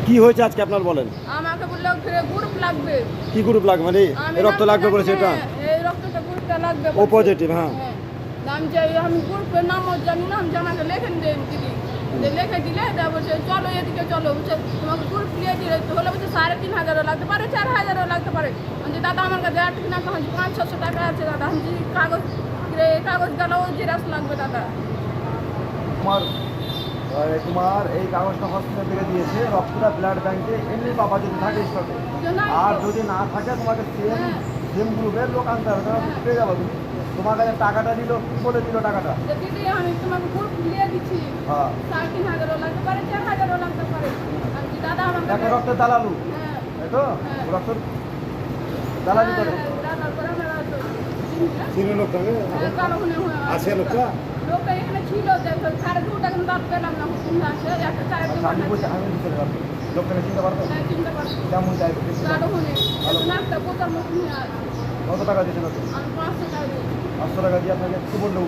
কি হয়েছে আজকে আপনার বলেন? আমাকে বললো গ্রুপ লাগবে। কি গ্রুপ লাগবে মানে রক্ত লাগবে বলেছে এটা? এই রক্তটা গ্রুপটা লাগবে। ও পজিটিভ, হ্যাঁ। আমি গ্রুপের নামও জানি না, আমি আমাকে লেখেন দিদি লিখে দিলে বলছে চলো এদিকে চলো, বলছে তোমাকে গ্রুপ নিয়ে দিলে হলে বলছে 3,500 লাগতে পারে, 4,000 লাগতে পারে। বলছি দাদা আমার কাছে ঠিক না, 500-600 টাকা আছে দাদা। আমি কাগজ গেল জেরক্স লাগবে দাদা। তোমার এই কাগজটা হসপিটাল থেকে দিয়েছে, রক্তটা ব্লাড ব্যাংকে এমনি পাবা যদি থাকে স্টকে, আর যদি না থাকে তোমাকে সেম গ্রুপের লোক আনতে হবে, পেয়ে যাবো তুমি। তোমার কাছে টাকাটা দিল, কি বলে দিল টাকাটা? দিদি আমি তোমাকে গ্রুপ দিয়ে দিচ্ছি, 3,500 লাগতে পারে, 4,000 লাগতে পারে। আমি দাদা আমার রক্তের দালালু, তাই তো? রক্ত দালালি করে আছে লোকটা এখানে ছিল, 2.5 কিন্তু আর পেলাম না। আমি বলছি আমি লোকটাকে চিনতে পারবো, কেমন চাইবে? কত টাকা দিয়েছেন? 500 টাকা দিয়ে আপনাকে কি বললো?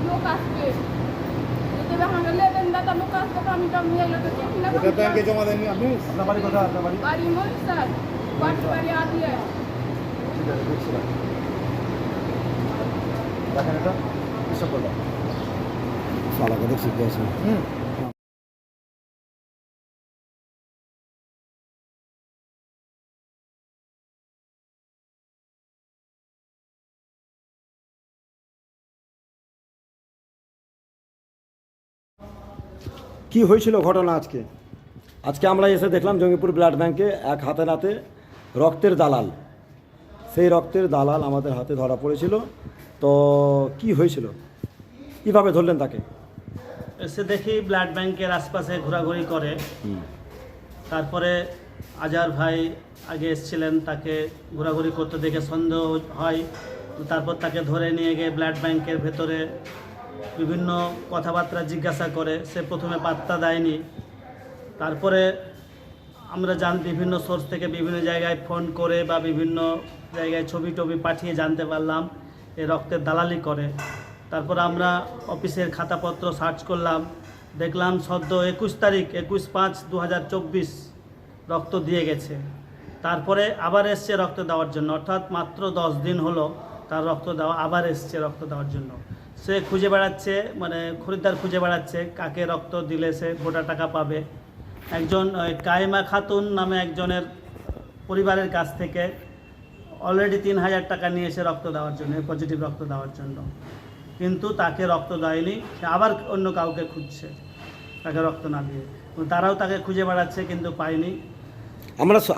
লোক আসবে আমাকে লেবেন দাদা, লোক আসবে তো আমি ব্যাংকে জমা দেননি আপনি? আপনার বাড়ি কোথায়? আপনার বাড়ি? বাড়ি মরিশাল, বাড়ি আদিয়া। ঠিক আছে, দেখছিলাম। দেখেন এটা হিসাব করলাম। সালাকে দেখছি কি আছে। কি হয়েছিল ঘটনা আজকে? আজকে আমরা এসে দেখলাম জঙ্গিপুর ব্লাড ব্যাংকে এক হাতে নাতে রক্তের দালাল, সেই রক্তের দালাল আমাদের হাতে ধরা পড়েছিল। তো কি হয়েছিল, কিভাবে ধরলেন তাকে? এসে দেখি ব্লাড ব্যাংকের আশপাশে ঘোরাঘুরি করে। তারপরে আজহার ভাই আগে এসেছিলেন, তাকে ঘোরাঘুরি করতে দেখে সন্দেহ হয়। তারপর তাকে ধরে নিয়ে গিয়ে ব্লাড ব্যাংকের ভেতরে বিভিন্ন কথাবার্তা জিজ্ঞাসা করে। সে প্রথমে পাত্তা দেয়নি। তারপরে আমরা বিভিন্ন সোর্স থেকে বিভিন্ন জায়গায় ফোন করে বা বিভিন্ন জায়গায় ছবি টবি পাঠিয়ে জানতে পারলাম এ রক্তের দালালি করে। তারপর আমরা অফিসের খাতাপত্র সার্চ করলাম, দেখলাম সদ্য 21 তারিখ 21/5/2024 রক্ত দিয়ে গেছে। তারপরে আবার এসছে রক্ত দেওয়ার জন্য, অর্থাৎ মাত্র 10 দিন হলো তার রক্ত দেওয়া, আবার এসছে রক্ত দেওয়ার জন্য। সে খুঁজে বেড়াচ্ছে, মানে খরিদ্দার খুঁজে বেড়াচ্ছে কাকে রক্ত দিলে সে গোটা টাকা পাবে। একজন কায়েমা খাতুন নামে একজনের পরিবারের কাছ থেকে অলরেডি 3,000 টাকা নিয়ে এসে রক্ত দেওয়ার জন্য, পজিটিভ রক্ত দেওয়ার জন্য, কিন্তু তাকে রক্ত দেয়নি। সে আবার অন্য কাউকে খুঁজছে তাকে রক্ত না দিয়ে। তারাও তাকে খুঁজে বেড়াচ্ছে কিন্তু পায়নি।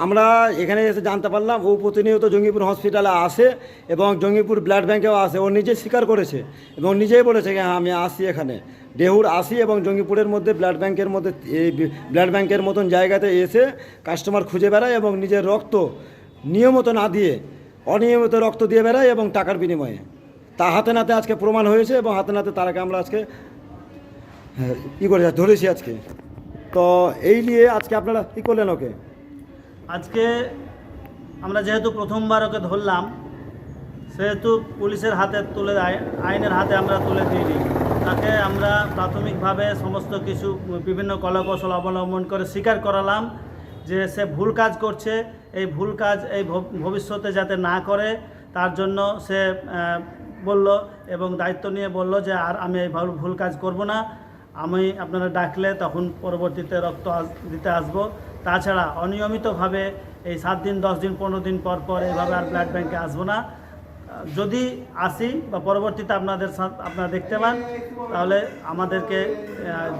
আমরা এখানে এসে জানতে পারলাম ও প্রতিনিয়ত জঙ্গিপুর হসপিটালে আসে এবং জঙ্গিপুর ব্লাড ব্যাংকেও আসে। ও নিজে স্বীকার করেছে এবং নিজেই বলেছে হ্যাঁ আমি আসি, এখানে ডেহুর আসি এবং জঙ্গিপুরের মধ্যে ব্লাড ব্যাংকের মধ্যে এই ব্লাড ব্যাংকের মতন জায়গাতে এসে কাস্টমার খুঁজে বেড়ায় এবং নিজের রক্ত নিয়মিত না দিয়ে অনিয়মিত রক্ত দিয়ে বেড়ায় এবং টাকার বিনিময়ে। তা হাতে নাতে আজকে প্রমাণ হয়েছে এবং হাতে নাতে তারাকে আমরা আজকে ধরেছি আজকে। তো এই নিয়ে আজকে আপনারা কী করলেন ওকে? আজকে আমরা যেহেতু প্রথমবার ওকে ধরলাম, সেহেতু পুলিশের হাতে তুলে আইনের হাতে আমরা তুলে দিইনি। তাকে আমরা প্রাথমিকভাবে সমস্ত কিছু বিভিন্ন কলাকৌশল অবলম্বন করে স্বীকার করালাম যে সে ভুল কাজ করছে। এই ভুল কাজ এই ভবিষ্যতে যাতে না করে তার জন্য সে বলল এবং দায়িত্ব নিয়ে বলল যে আর আমি এই ভুল কাজ করব না, আমি আপনারা ডাকলে তখন পরবর্তীতে রক্ত দিতে আসব। তাছাড়া অনিয়মিতভাবে এই 7 দিন 10 দিন 15 দিন পর পর এইভাবে আর ব্লাড ব্যাংকে আসবো না। যদি আসি বা পরবর্তীতে আপনারা দেখতে পান তাহলে আমাদেরকে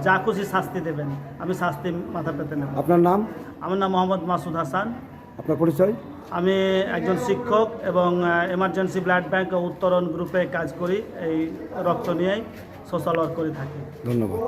যা খুশি শাস্তি দেবেন, আমি শাস্তি মাথা পেতে নেব। আপনার নাম? আমার নাম মোহাম্মদ মাসুদ হাসান। আপনার পরিচয়? আমি একজন শিক্ষক এবং এমার্জেন্সি ব্লাড ব্যাংক ও উত্তরণ গ্রুপে কাজ করি। এই রক্ত নিয়েই সোশ্যাল ওয়ার্ক করে থাকি। ধন্যবাদ।